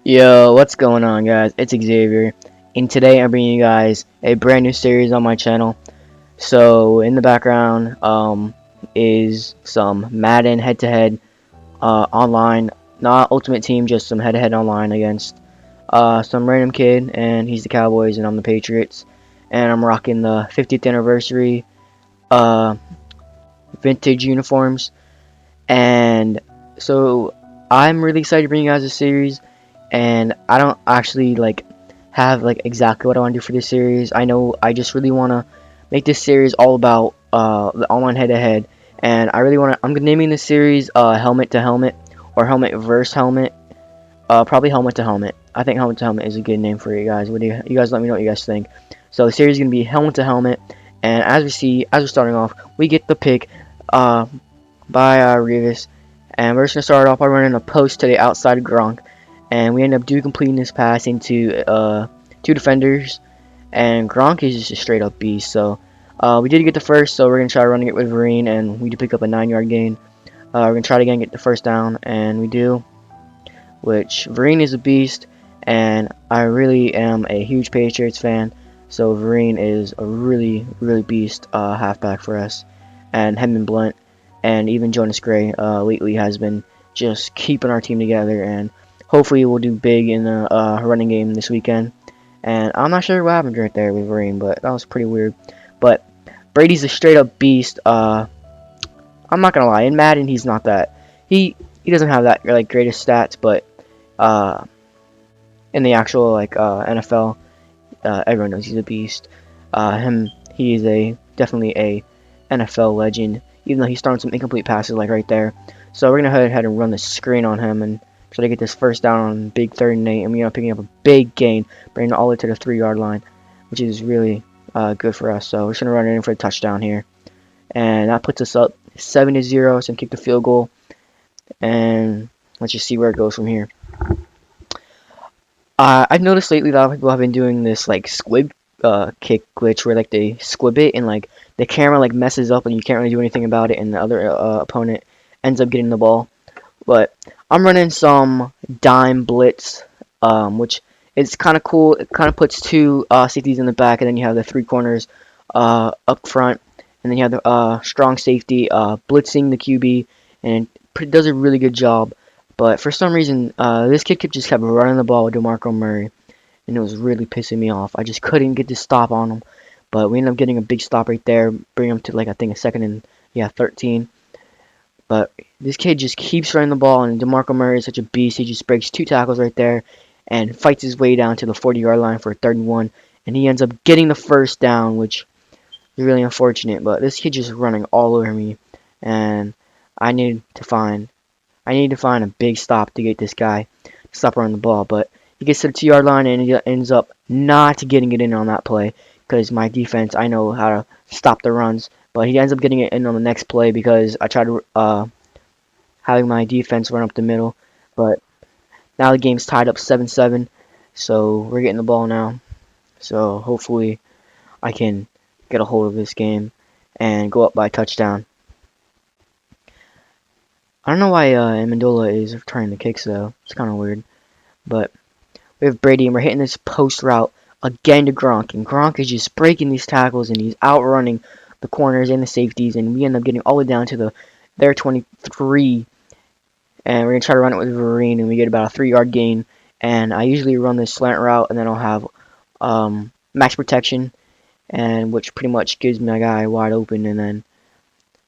Yo, what's going on, guys? It's Xavier, and today I'm bringing you guys a brand new series on my channel. So, in the background is some Madden head-to-head online, not Ultimate Team, just some head-to-head online against some random kid, and he's the Cowboys and I'm the Patriots, and I'm rocking the 50th anniversary uh, vintage uniforms, and so I'm really excited to bring you guys a series. And I don't actually have exactly what I want to do for this series. I know I just really want to make this series all about the online head-to-head, and I really want to. I'm naming this series helmet to helmet or helmet versus helmet. Probably helmet to helmet. I think helmet to helmet is a good name for you guys. What do you guys let me know what you guys think? So the series is gonna be helmet to helmet, and as we're starting off, we get the pick uh, by Revis, and we're just gonna start off by running a post to the outside of Gronk, and we end up completing this pass into two defenders, and Gronk is just a straight up beast. So we did get the first, so we're gonna try running it with Vereen, and we did pick up a 9-yard gain. We're gonna try to again get the first down, and we do, which Vereen is a beast, and I really am a huge Patriots fan. So Vereen is a really beast halfback for us, and him and Blunt, and even Jonas Gray lately has been just keeping our team together, and hopefully we'll do big in the running game this weekend. And I'm not sure what happened right there with Vereen, but that was pretty weird. But Brady's a straight up beast. I'm not gonna lie, in Madden he's not that. He doesn't have that greatest stats, but uh, in the actual NFL, everyone knows he's a beast. He is definitely a NFL legend, even though he's throwing some incomplete passes like right there. So we're gonna go ahead and run the screen on him and try to get this first down on big 3rd and 8, and we end up picking up a big gain, bringing it all the way to the 3-yard line, which is really good for us. So we're just gonna run it in for a touchdown here, and that puts us up 7-0. So kick the field goal, and let's just see where it goes from here. I've noticed lately that a lot of people have been doing this squib kick glitch where they squib it, and the camera messes up and you can't really do anything about it, and the other opponent ends up getting the ball. But I'm running some dime blitz, which is kind of cool. It kind of puts two safeties in the back, and then you have the 3 corners up front, and then you have the strong safety blitzing the QB, and it does a really good job. But for some reason, this kid just kept running the ball with DeMarco Murray, and it was really pissing me off. I just couldn't get the stop on him. But we ended up getting a big stop right there, bring him to I think a 2nd and 13. But this kid just keeps running the ball, and DeMarco Murray is such a beast. He just breaks 2 tackles right there and fights his way down to the 40-yard line for a 3rd and 1, and he ends up getting the first down, which is really unfortunate. But this kid just running all over me, and I need to find a big stop to get this guy to stop running the ball. But he gets to the 2-yard line, and he ends up not getting it in on that play because my defense, I know how to stop the runs. But he ends up getting it in on the next play because I tried to having my defense run up the middle. But now the game's tied up 7-7, so we're getting the ball now. So hopefully I can get a hold of this game and go up by a touchdown. I don't know why Amendola is returning the kicks though. It's kind of weird. But we have Brady, and we're hitting this post route again to Gronk, and Gronk is just breaking these tackles, and he's outrunning the corners and the safeties, and we end up getting all the way down to their 23, and we're gonna try to run it with Vereen, and we get about a 3-yard gain. And I usually run this slant route, and then I'll have max protection, and which pretty much gives my guy wide open, and then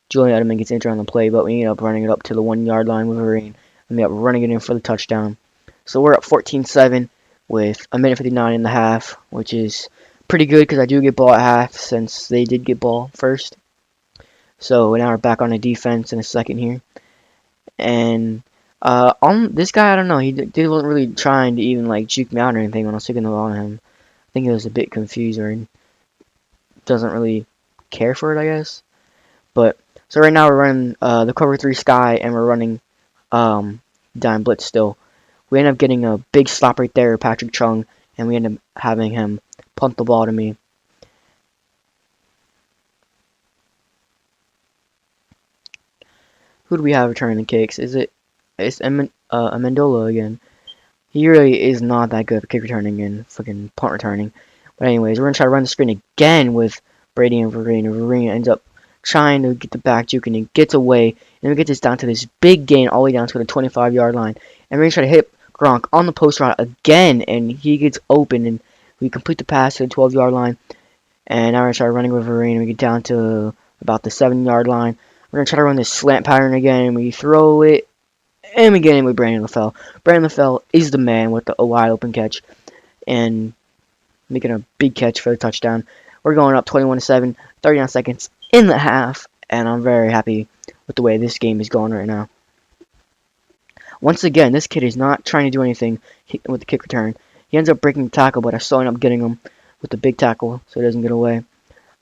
Julian Edelman gets injured on the play, but we end up running it up to the 1-yard line with Vereen, and we end up running it in for the touchdown. So we're up 14-7 with a minute 59 in the half, which is pretty good because I do get ball at half since they did get ball first. So now we're back on the defense in a second here. And on this guy, I don't know, he wasn't really trying to even juke me out or anything when I was taking the ball on him. I think he was a bit confused or doesn't really care for it, I guess. But so right now we're running the cover 3 sky, and we're running dime blitz still. We end up getting a big stop right there, Patrick Chung, and we end up having him punt the ball to me. Who do we have returning the kicks? It's Amendola again. He really is not that good at kick returning and fucking punt returning. But anyways, we're gonna try to run the screen again with Brady and Vereen. And Vereen ends up trying to get the back juke and he gets away. And we get this down to this big gain all the way down to the 25-yard line. And we're gonna try to hit Gronk on the post route again, and he gets open and we complete the pass to the 12-yard line. And now we're gonna try running with Vereen and we get down to about the 7-yard line. We're gonna try to run this slant pattern again and we throw it and we get in with Brandon LaFell. Brandon LaFell is the man with the wide open catch and making a big catch for the touchdown. We're going up 21-7, 39 seconds in the half, and I'm very happy with the way this game is going right now. Once again, this kid is not trying to do anything with the kick return. He ends up breaking the tackle, but I still end up getting him with the big tackle so he doesn't get away.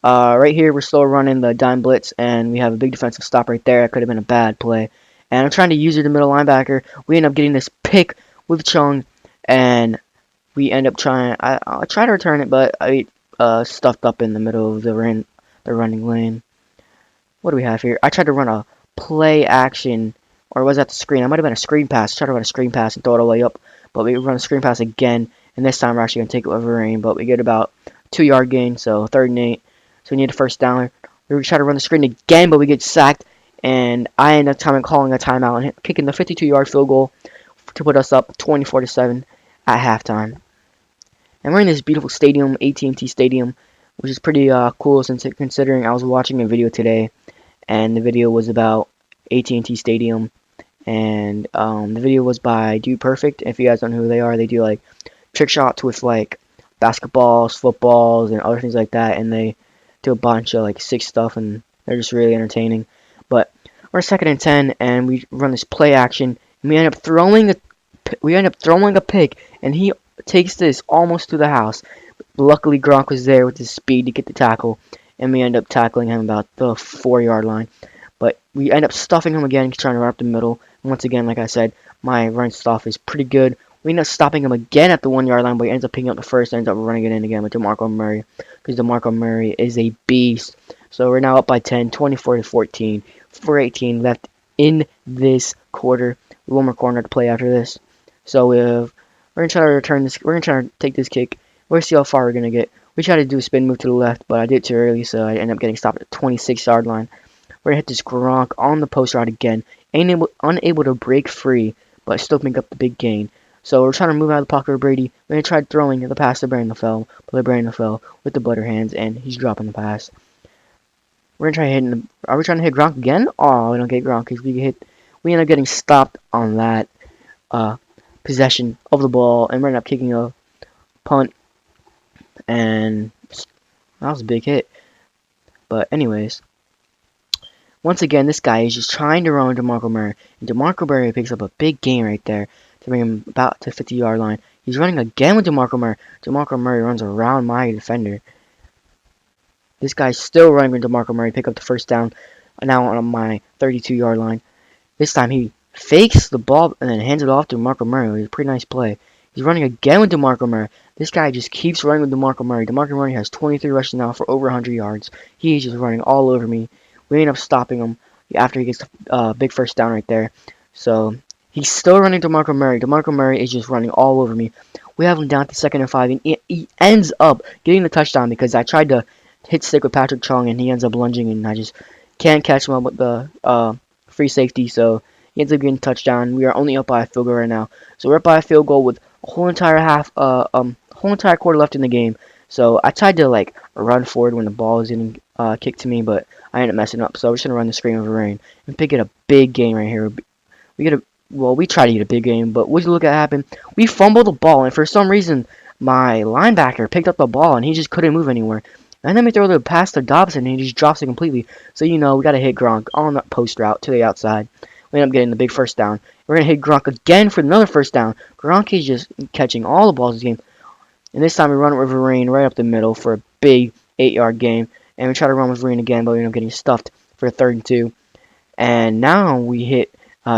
Right here, we're still running the dime blitz, and we have a big defensive stop right there. That could have been a bad play. And I'm trying to use it the middle linebacker. We end up getting this pick with Chung, and we end up trying. I try to return it, but I stuffed up in the middle of the running lane. What do we have here? I tried to run a play action, or was that the screen? I might have been a screen pass. I tried to run a screen pass and throw it all the way up, but we run a screen pass again, and this time we're actually gonna take it with rain. But we get about 2-yard gain, so 3rd and 8. So we need a first down. We try to run the screen again, but we get sacked. And I end up calling a timeout and kicking the 52-yard field goal to put us up 24-7 at halftime. And we're in this beautiful stadium, AT&T Stadium, which is pretty cool considering I was watching a video today, and the video was about AT&T Stadium, and the video was by Dude Perfect. If you guys don't know who they are, they do like trick shots with like basketballs, footballs, and other things like that, and they do a bunch of like sick stuff, and they're just really entertaining. But we're 2nd and 10, and we run this play action, and we end up throwing a pick, and he takes this almost to the house. Luckily, Gronk was there with his speed to get the tackle, and we end up tackling him about the 4-yard line. But we end up stuffing him again, trying to run up the middle. And once again, like I said, my run stuff is pretty good. We end up stopping him again at the 1-yard line, but he ends up picking up the first, ends up running it in again with DeMarco Murray, because DeMarco Murray is a beast. So we're now up by 10, 24-14, 4:18 left in this quarter. One more corner to play after this. So we're gonna try to return this. We're gonna try to take this kick. We're gonna see how far we're gonna get. We tried to do a spin move to the left, but I did it too early, so I ended up getting stopped at the 26-yard line. We're gonna hit this Gronk on the post route again. Unable to break free, but still make up the big gain. So we're trying to move out of the pocket with Brady. We're gonna try throwing the pass to Brandon LaFell, but Brandon LaFell with the butter hands, and he's dropping the pass. We're gonna try hitting the. Are we trying to hit Gronk again? Oh, we don't get Gronk because we end up getting stopped on that possession of the ball, and we're end up kicking a punt, and that was a big hit. But anyways, once again, this guy is just trying to run DeMarco Murray, and DeMarco Murray picks up a big gain right there to bring him about to 50-yard line. He's running again with DeMarco Murray. DeMarco Murray runs around my defender. This guy's still running with DeMarco Murray, pick up the first down, now on my 32-yard line. This time he fakes the ball and then hands it off to DeMarco Murray. It was a pretty nice play. He's running again with DeMarco Murray. This guy just keeps running with DeMarco Murray. DeMarco Murray has 23 rushes now for over 100 yards. He's just running all over me. We end up stopping him after he gets the big first down right there. So he's still running DeMarco Murray. DeMarco Murray is just running all over me. We have him down to 2nd and 5, and he ends up getting the touchdown because I tried to hit stick with Patrick Chung, and he ends up lunging, and I just can't catch him up with the free safety, so he ends up getting a touchdown. We are only up by a field goal right now. So we're up by a field goal with a whole entire quarter left in the game. So I tried to like run forward when the ball was getting kicked to me, but I ended up messing up. So we're just gonna run the screen over rain and pick it a big game right here. We try to get a big game, but what you look at happen? We fumbled the ball, and for some reason my linebacker picked up the ball and he just couldn't move anywhere. And then we throw the pass to Dobson, and he just drops it completely. So, we got to hit Gronk on that post route to the outside. We end up getting the big first down. We're going to hit Gronk again for another first down. Gronk is just catching all the balls this game. And this time we run it with Vereen right up the middle for a big 8-yard gain. And we try to run with Vereen again, but we end up getting stuffed for a 3rd and 2. And now we hit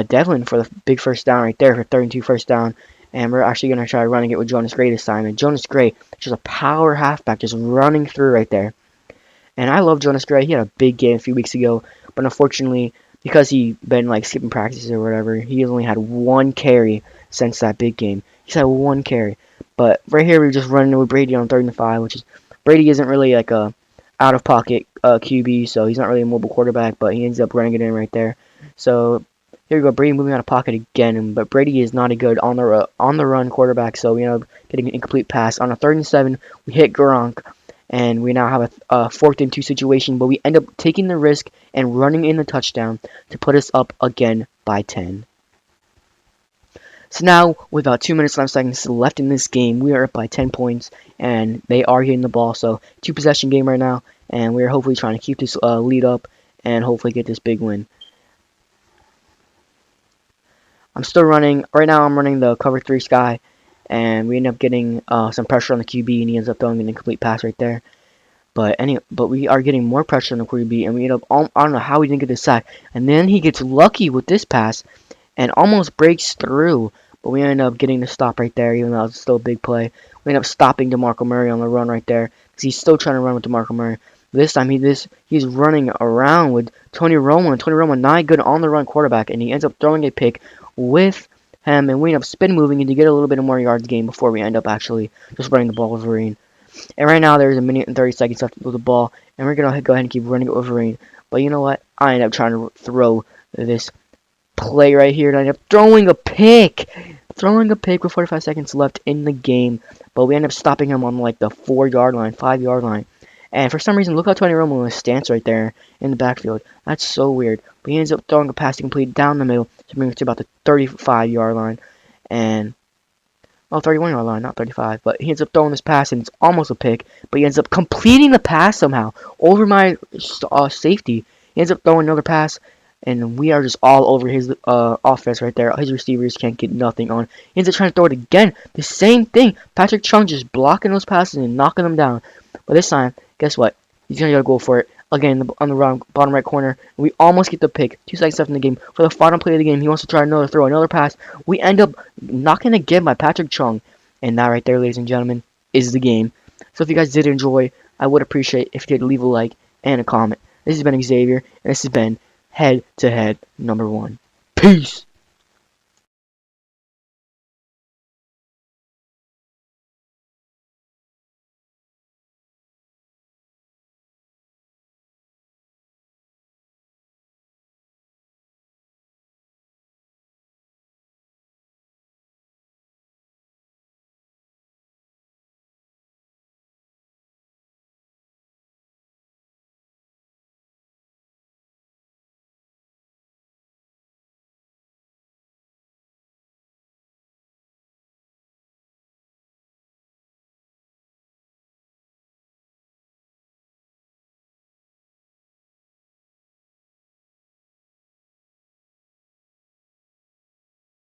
Devlin for the big first down right there for 3rd and 2 first down. And we're actually going to try running it with Jonas Gray this time. And Jonas Gray, just a power halfback, just running through right there. And I love Jonas Gray. He had a big game a few weeks ago. But unfortunately, because he been like skipping practices or whatever, he only had one carry since that big game. He's had one carry. But right here we're just running with Brady on 3rd and 5, which is Brady isn't really like a out of pocket QB, so he's not really a mobile quarterback, but he ends up running it in right there. So here we go, Brady moving out of pocket again, but Brady is not a good on the run quarterback, so we end up getting an incomplete pass. On a 3rd and 7, we hit Gronk, and we now have a 4th and 2 situation, but we end up taking the risk and running in the touchdown to put us up again by 10. So now, with about 2 minutes and 5 seconds left in this game, we are up by 10 points, and they are getting the ball. So, 2-possession game right now, and we are hopefully trying to keep this lead up and hopefully get this big win. I'm still running. Right now, I'm running the cover 3 sky, and we end up getting some pressure on the QB, and he ends up throwing an incomplete pass right there. But we are getting more pressure on the QB, and we end up, I don't know how we didn't get this sack. And then he gets lucky with this pass and almost breaks through. But we end up getting the stop right there, even though it's still a big play. We end up stopping DeMarco Murray on the run right there, because he's still trying to run with DeMarco Murray. This time he's running around with Tony Romo, and Tony Romo not a good on the run quarterback, and he ends up throwing a pick with him, and we end up spin moving and to get a little bit of more yards game before we end up actually just running the ball with Wolverine. And right now there's a minute and 30 seconds left with the ball, and we're gonna go ahead and keep running it with Wolverine. But you know what? I end up trying to throw this play right here, and I end up throwing a pick. Throwing a pick with 45 seconds left in the game, but we end up stopping him on like the 4-yard line, 5-yard line. And for some reason, look how Tony Romo was stance right there in the backfield. That's so weird. But he ends up throwing a pass to complete down the middle to bring us to about the 35-yard line. And, well, 31-yard line, not 35. But he ends up throwing this pass, and it's almost a pick. But he ends up completing the pass somehow over my safety. He ends up throwing another pass, and we are just all over his offense right there. His receivers can't get nothing on. He ends up trying to throw it again. The same thing. Patrick Chung just blocking those passes and knocking them down. But this time, guess what? He's going to go for it. Again, on the bottom right corner. We almost get the pick. 2 seconds left in the game. For the final play of the game, he wants to try throw another pass. We end up knocking again by Patrick Chung. And that right there, ladies and gentlemen, is the game. So if you guys did enjoy, I would appreciate if you could leave a like and a comment. This has been Xavier, and this has been Head to Head #1. Peace!